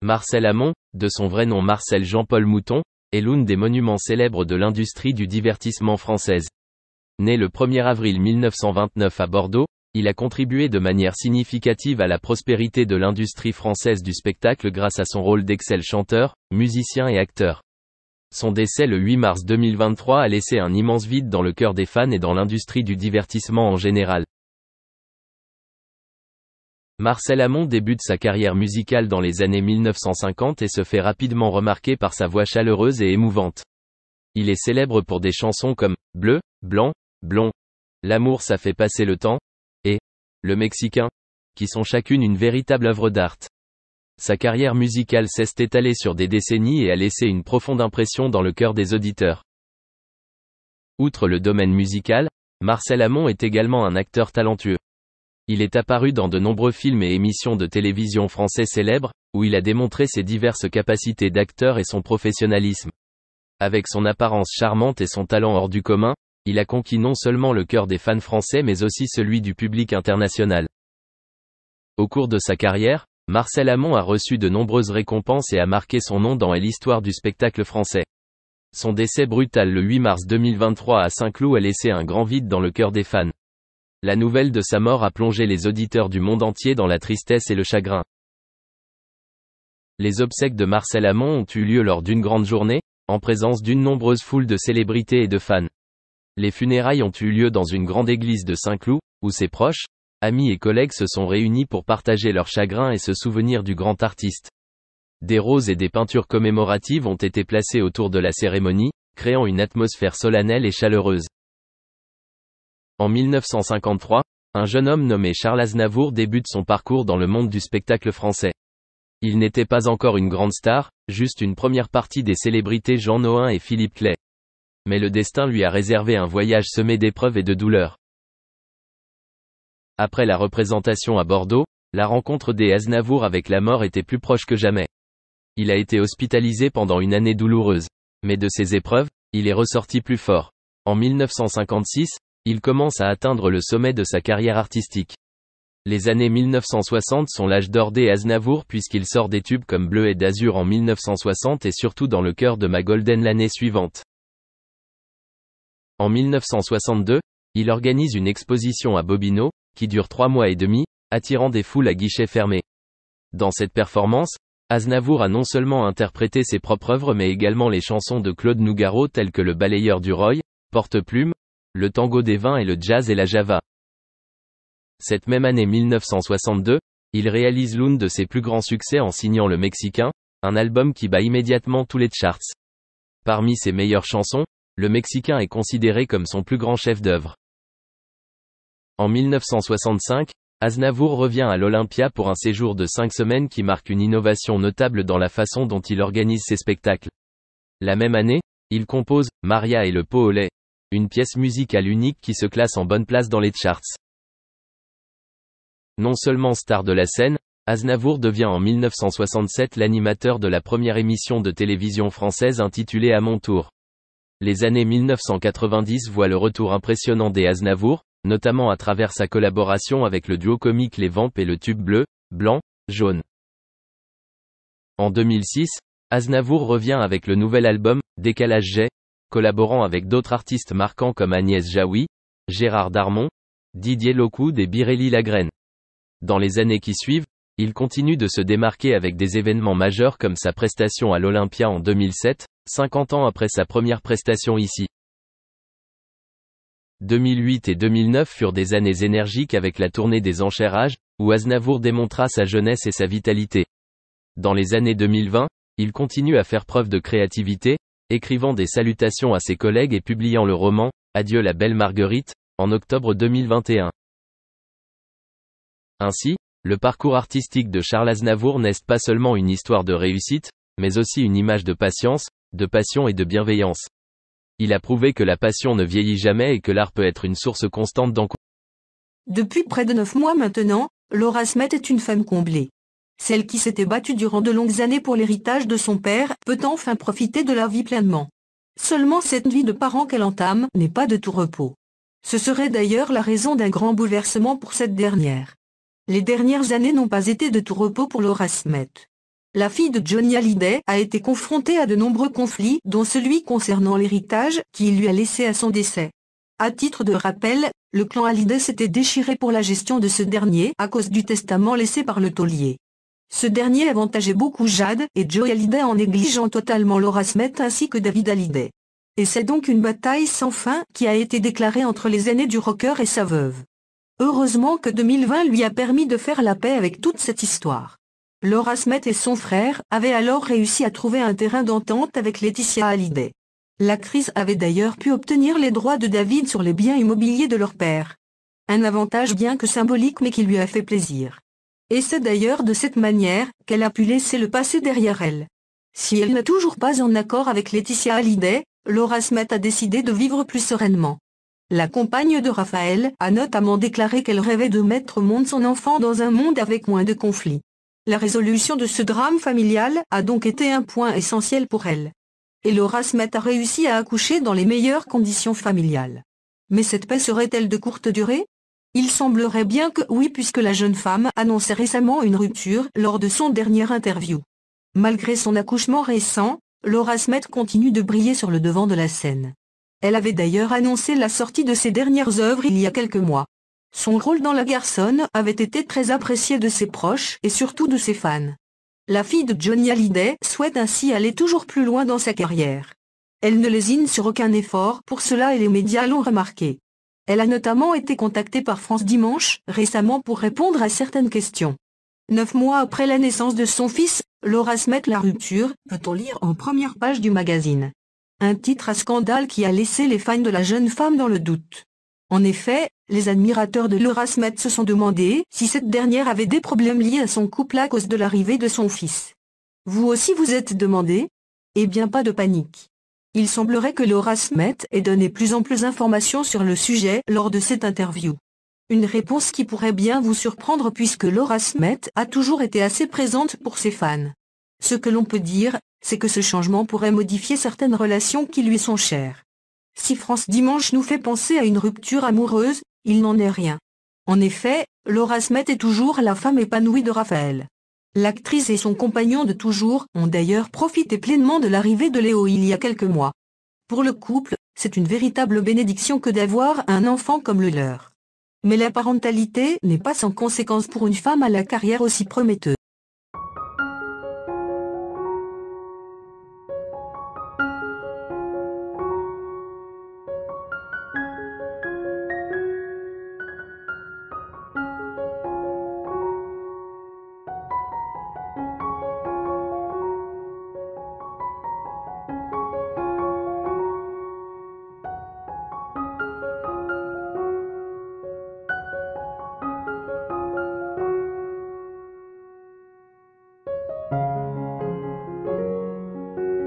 Marcel Amont, de son vrai nom Marcel Jean-Paul Mouton, est l'un des monuments célèbres de l'industrie du divertissement française. Né le 1er avril 1929 à Bordeaux, il a contribué de manière significative à la prospérité de l'industrie française du spectacle grâce à son rôle d'excellent chanteur, musicien et acteur. Son décès le 8 mars 2023 a laissé un immense vide dans le cœur des fans et dans l'industrie du divertissement en général. Marcel Amont débute sa carrière musicale dans les années 1950 et se fait rapidement remarquer par sa voix chaleureuse et émouvante. Il est célèbre pour des chansons comme « Bleu, Blanc, Blond »,« L'amour ça fait passer le temps » et « Le Mexicain », qui sont chacune une véritable œuvre d'art. Sa carrière musicale s'est étalée sur des décennies et a laissé une profonde impression dans le cœur des auditeurs. Outre le domaine musical, Marcel Amont est également un acteur talentueux. Il est apparu dans de nombreux films et émissions de télévision français célèbres, où il a démontré ses diverses capacités d'acteur et son professionnalisme. Avec son apparence charmante et son talent hors du commun, il a conquis non seulement le cœur des fans français mais aussi celui du public international. Au cours de sa carrière, Marcel Amont a reçu de nombreuses récompenses et a marqué son nom dans l'histoire du spectacle français. Son décès brutal le 8 mars 2023 à Saint-Cloud a laissé un grand vide dans le cœur des fans. La nouvelle de sa mort a plongé les auditeurs du monde entier dans la tristesse et le chagrin. Les obsèques de Marcel Amont ont eu lieu lors d'une grande journée, en présence d'une nombreuse foule de célébrités et de fans. Les funérailles ont eu lieu dans une grande église de Saint-Cloud, où ses proches, amis et collègues se sont réunis pour partager leur chagrin et se souvenir du grand artiste. Des roses et des peintures commémoratives ont été placées autour de la cérémonie, créant une atmosphère solennelle et chaleureuse. En 1953, un jeune homme nommé Charles Aznavour débute son parcours dans le monde du spectacle français. Il n'était pas encore une grande star, juste une première partie des célébrités Jean Nohain et Philippe Clay. Mais le destin lui a réservé un voyage semé d'épreuves et de douleurs. Après la représentation à Bordeaux, la rencontre des Aznavour avec la mort était plus proche que jamais. Il a été hospitalisé pendant une année douloureuse. Mais de ces épreuves, il est ressorti plus fort. En 1956, il commence à atteindre le sommet de sa carrière artistique. Les années 1960 sont l'âge d'or des Aznavour puisqu'il sort des tubes comme Bleu et d'Azur en 1960 et surtout dans le cœur de ma Golden l'année suivante. En 1962, il organise une exposition à Bobino, qui dure 3 mois et demi, attirant des foules à guichets fermés. Dans cette performance, Aznavour a non seulement interprété ses propres œuvres mais également les chansons de Claude Nougaro telles que Le Balayeur du Roy, Porte-Plume, Le Tango des Vins et le Jazz et la Java. Cette même année 1962, il réalise l'un de ses plus grands succès en signant Le Mexicain, un album qui bat immédiatement tous les charts. Parmi ses meilleures chansons, Le Mexicain est considéré comme son plus grand chef-d'œuvre. En 1965, Aznavour revient à l'Olympia pour un séjour de 5 semaines qui marque une innovation notable dans la façon dont il organise ses spectacles. La même année, il compose « Maria et le pot au lait », une pièce musicale unique qui se classe en bonne place dans les charts. Non seulement star de la scène, Aznavour devient en 1967 l'animateur de la première émission de télévision française intitulée À mon tour. Les années 1990 voient le retour impressionnant des Aznavour, notamment à travers sa collaboration avec le duo comique Les Vampes et le tube Bleu, Blanc, Jaune. En 2006, Aznavour revient avec le nouvel album, Décalage J, collaborant avec d'autres artistes marquants comme Agnès Jaoui, Gérard Darmon, Didier Lockwood et Biréli Lagrène. Dans les années qui suivent, il continue de se démarquer avec des événements majeurs comme sa prestation à l'Olympia en 2007, 50 ans après sa première prestation ici. 2008 et 2009 furent des années énergiques avec la tournée des Enchères, où Aznavour démontra sa jeunesse et sa vitalité. Dans les années 2020, il continue à faire preuve de créativité, écrivant des salutations à ses collègues et publiant le roman « Adieu la belle Marguerite » en octobre 2021. Ainsi, le parcours artistique de Charles Aznavour n'est pas seulement une histoire de réussite, mais aussi une image de patience, de passion et de bienveillance. Il a prouvé que la passion ne vieillit jamais et que l'art peut être une source constante d'encouragement. Depuis près de 9 mois maintenant, Laura Smet est une femme comblée. Celle qui s'était battue durant de longues années pour l'héritage de son père peut enfin profiter de la vie pleinement. Seulement cette vie de parent qu'elle entame n'est pas de tout repos. Ce serait d'ailleurs la raison d'un grand bouleversement pour cette dernière. Les dernières années n'ont pas été de tout repos pour Laura Smet. La fille de Johnny Hallyday a été confrontée à de nombreux conflits, dont celui concernant l'héritage qu'il lui a laissé à son décès. À titre de rappel, le clan Hallyday s'était déchiré pour la gestion de ce dernier à cause du testament laissé par le taulier. Ce dernier avantageait beaucoup Jade et Joey Hallyday en négligeant totalement Laura Smith ainsi que David Hallyday. Et c'est donc une bataille sans fin qui a été déclarée entre les aînés du rocker et sa veuve. Heureusement que 2020 lui a permis de faire la paix avec toute cette histoire. Laura Smith et son frère avaient alors réussi à trouver un terrain d'entente avec Laetitia Hallyday. L'actrice avait d'ailleurs pu obtenir les droits de David sur les biens immobiliers de leur père. Un avantage bien que symbolique mais qui lui a fait plaisir. Et c'est d'ailleurs de cette manière qu'elle a pu laisser le passé derrière elle. Si elle n'est toujours pas en accord avec Laetitia Hallyday, Laura Smith a décidé de vivre plus sereinement. La compagne de Raphaël a notamment déclaré qu'elle rêvait de mettre au monde son enfant dans un monde avec moins de conflits. La résolution de ce drame familial a donc été un point essentiel pour elle. Et Laura Smith a réussi à accoucher dans les meilleures conditions familiales. Mais cette paix serait-elle de courte durée ? Il semblerait bien que oui puisque la jeune femme annonçait récemment une rupture lors de son dernière interview. Malgré son accouchement récent, Laura Smith continue de briller sur le devant de la scène. Elle avait d'ailleurs annoncé la sortie de ses dernières œuvres il y a quelques mois. Son rôle dans La Garçonne avait été très apprécié de ses proches et surtout de ses fans. La fille de Johnny Hallyday souhaite ainsi aller toujours plus loin dans sa carrière. Elle ne lésine sur aucun effort pour cela et les médias l'ont remarqué. Elle a notamment été contactée par France Dimanche récemment pour répondre à certaines questions. 9 mois après la naissance de son fils, Laura Smith la rupture, peut-on lire en première page du magazine. Un titre à scandale qui a laissé les fans de la jeune femme dans le doute. En effet, les admirateurs de Laura Smith se sont demandé si cette dernière avait des problèmes liés à son couple à cause de l'arrivée de son fils. Vous aussi vous êtes demandé ? Eh bien pas de panique. Il semblerait que Laura Smith ait donné plus en plus d'informations sur le sujet lors de cette interview. Une réponse qui pourrait bien vous surprendre puisque Laura Smith a toujours été assez présente pour ses fans. Ce que l'on peut dire, c'est que ce changement pourrait modifier certaines relations qui lui sont chères. Si France Dimanche nous fait penser à une rupture amoureuse, il n'en est rien. En effet, Laura Smith est toujours la femme épanouie de Raphaël. L'actrice et son compagnon de toujours ont d'ailleurs profité pleinement de l'arrivée de Léo il y a quelques mois. Pour le couple, c'est une véritable bénédiction que d'avoir un enfant comme le leur. Mais la parentalité n'est pas sans conséquence pour une femme à la carrière aussi prometteuse.